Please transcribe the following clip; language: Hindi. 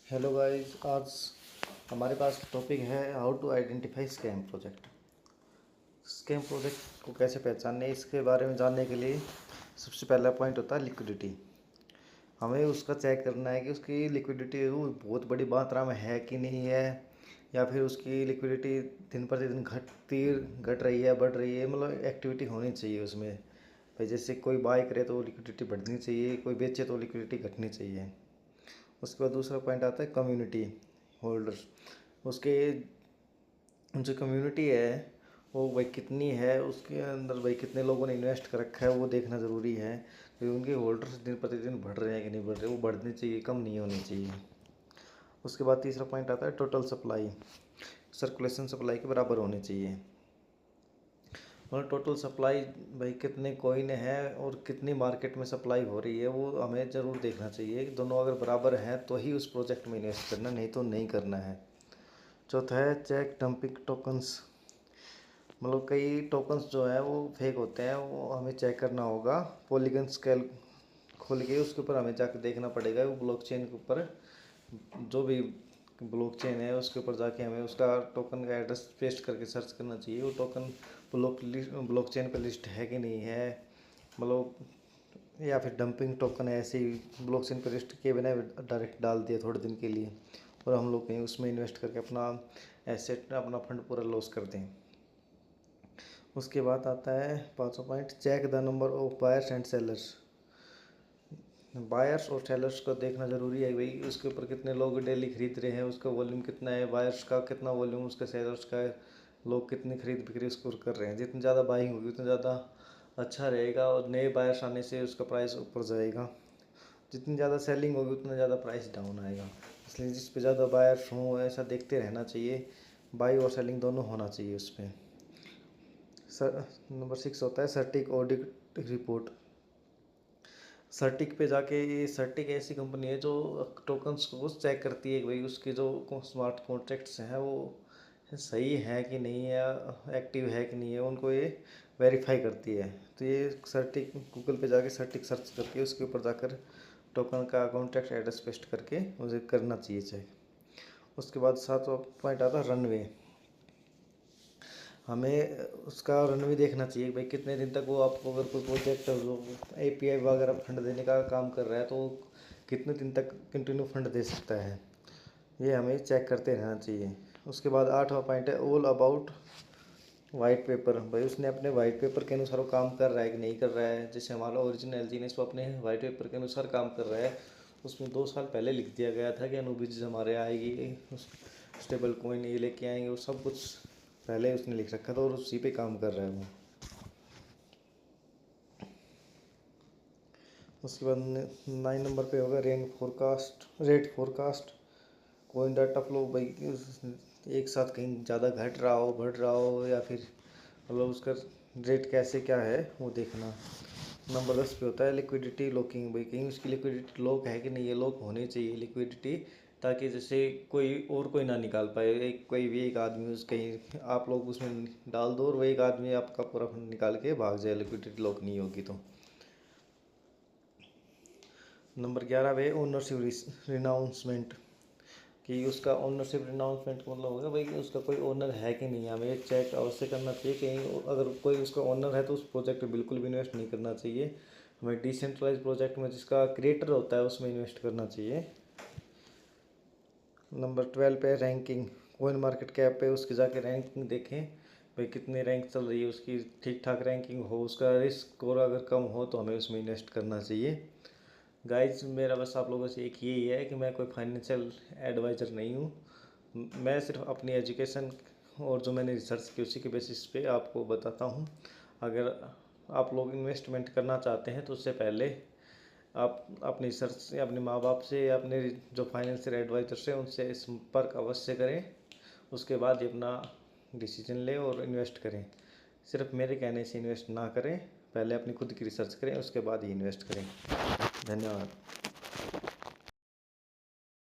हेलो गाइस, आज हमारे पास टॉपिक है how to identify scam project. Scam project को कैसे पहचानने, इसके बारे में जानने के लिए सबसे पहला पॉइंट होता है लिक्विडिटी। हमें उसका चेक करना है कि उसकी लिक्विडिटी बहुत बड़ी मात्रा में है कि नहीं है, या फिर उसकी लिक्विडिटी दिन प्रतिदिन घट रही है, बढ़ रही है। मतलब एक्टिविटी होनी चाहिए उसमें। भाई जैसे कोई बाय करे तो लिक्विडिटी बढ़नी चाहिए, कोई बेचे तो लिक्विडिटी घटनी चाहिए। उसके बाद दूसरा पॉइंट आता है कम्युनिटी होल्डर्स। उसके जो कम्युनिटी है वो भाई कितनी है, उसके अंदर भाई कितने लोगों ने इन्वेस्ट कर रखा है वो देखना ज़रूरी है कि उनके होल्डर्स दिन प्रतिदिन बढ़ रहे हैं कि नहीं बढ़ रहे। वो बढ़ने चाहिए, कम नहीं होनी चाहिए। उसके बाद तीसरा पॉइंट आता है टोटल सप्लाई। सर्कुलेशन सप्लाई के बराबर होनी चाहिए। और टोटल सप्लाई भाई कितने कॉइन है और कितनी मार्केट में सप्लाई हो रही है वो हमें ज़रूर देखना चाहिए। दोनों अगर बराबर हैं तो ही उस प्रोजेक्ट में इन्वेस्ट करना, नहीं तो नहीं करना है। चौथा है चेक डंपिंग टोकन्स। मतलब कई टोकन्स जो है वो फेक होते हैं, वो हमें चेक करना होगा। पॉलीगन स्केल खोल के उसके ऊपर हमें जाकर देखना पड़ेगा। वो ब्लॉकचेन के ऊपर, जो भी ब्लॉकचेन है उसके ऊपर जाके हमें उसका टोकन का एड्रेस पेस्ट करके सर्च करना चाहिए। वो टोकन ब्लॉकचेन पे लिस्ट है कि नहीं है, मतलब या फिर डंपिंग टोकन है ऐसे ही ब्लॉकचेन पे लिस्ट किए बिना डायरेक्ट डाल दिया थोड़े दिन के लिए, और हम लोग कहीं उसमें इन्वेस्ट करके अपना एसेट, अपना फंड पूरा लॉस कर दें। उसके बाद आता है पाँचवा point, check the number of buyers and sellers. Buyers और सेलर्स को देखना ज़रूरी है भाई, उसके ऊपर कितने लोग डेली खरीद रहे हैं, उसका वॉल्यूम कितना है, बायर्स का कितना वॉल्यूम, उसका सेलर्स का लोग कितनी खरीद बिक्री उसको कर रहे हैं। जितनी ज़्यादा बाइंग होगी उतना ज़्यादा अच्छा रहेगा और नए बायर्स आने से उसका प्राइस ऊपर जाएगा। जितनी ज़्यादा सेलिंग होगी उतना ज़्यादा प्राइस डाउन आएगा। इसलिए जिस पे ज़्यादा बायर्स हों ऐसा देखते रहना चाहिए। बाई और सेलिंग दोनों होना चाहिए उस पर। नंबर 6 होता है सर्टिक ऑडिट रिपोर्ट। सर्टिक पे जाके, ये सर्टिक ऐसी कंपनी है जो टोकन्स को चेक करती है कि भाई उसके जो स्मार्ट कॉन्ट्रैक्ट्स हैं वो सही है कि नहीं है, एक्टिव है कि नहीं है, उनको ये वेरीफाई करती है। तो ये सर्टिक गूगल पे जाके सर्टिक सर्च करके उसके ऊपर जाकर टोकन का कॉन्ट्रैक्ट एड्रेस पेस्ट करके मुझे करना चाहिए चेक। उसके बाद 7वां पॉइंट आता है रनवे। हमें उसका रनवे देखना चाहिए भाई कितने दिन तक वो आपको, अगर कोई प्रोजेक्ट API वगैरह फंड देने का काम कर रहा है तो कितने दिन तक कंटिन्यू फंड दे सकता है, ये हमें चेक करते रहना चाहिए। उसके बाद 8वां पॉइंट है ऑल अबाउट वाइट पेपर। भाई उसने अपने वाइट पेपर के अनुसार वो काम कर रहा है कि नहीं कर रहा है। जैसे हमारा ओरिजिनल LG वो अपने वाइट पेपर के अनुसार काम कर रहा है। उसमें 2 साल पहले लिख दिया गया था कि अनुबिज हमारे आएगी, स्टेबल कॉइन ये लेके आएंगे, वो सब कुछ पहले उसने लिख रखा था और उसी पे काम कर रहा है वो। उसके बाद 9 नंबर पे होगा rate forecast. Coin data flow, भाई एक साथ कहीं ज़्यादा घट रहा हो, बढ़ रहा हो, या फिर मतलब उसका रेट कैसे क्या है वो देखना। नंबर 10 पे होता है लिक्विडिटी लॉकिंग। भाई कहीं उसकी लिक्विडिटी लॉक है कि नहीं, ये लॉक होनी चाहिए लिक्विडिटी, ताकि जैसे कोई ना निकाल पाए। कोई भी एक आदमी उस कहीं आप लोग उसमें डाल दो और वही एक आदमी आपका पूरा फंड निकाल के भाग जाए, लिक्विडिटी लॉक नहीं होगी तो। नंबर 11 पे ओनरशिप रिनाउंसमेंट, कि उसका ओनरशिप रिनाउंसमेंट मतलब होगा भाई कि उसका कोई ओनर है कि नहीं। हमें एक चेक अवश्य करना चाहिए, कहीं अगर कोई उसका ओनर है तो उस प्रोजेक्ट में बिल्कुल भी इन्वेस्ट नहीं करना चाहिए। हमें डिसेंट्रलाइज प्रोजेक्ट में जिसका क्रिएटर होता है उसमें इन्वेस्ट करना चाहिए। नंबर 12 पे रैंकिंग। कोइन मार्केट कैप पे उसकी जाके रैंकिंग देखें भाई कितनी रैंक चल रही है उसकी, ठीक ठाक रैंकिंग हो, उसका रिस्क स्कोर अगर कम हो तो हमें उसमें इन्वेस्ट करना चाहिए। गाइज मेरा बस आप लोगों से एक यही है कि मैं कोई फाइनेंशियल एडवाइज़र नहीं हूँ। मैं सिर्फ अपनी एजुकेशन और जो मैंने रिसर्च की उसी के बेसिस पे आपको बताता हूँ। अगर आप लोग इन्वेस्टमेंट करना चाहते हैं तो उससे पहले आप अपनी रिसर्च या अपने माँ बाप से या अपने जो फाइनेंशियल एडवाइज़र से उनसे संपर्क अवश्य करें। उसके बाद ही अपना डिसीजन लें और इन्वेस्ट करें। सिर्फ मेरे कहने से इन्वेस्ट ना करें, पहले अपनी खुद की रिसर्च करें उसके बाद ही इन्वेस्ट करें। धन्यवाद।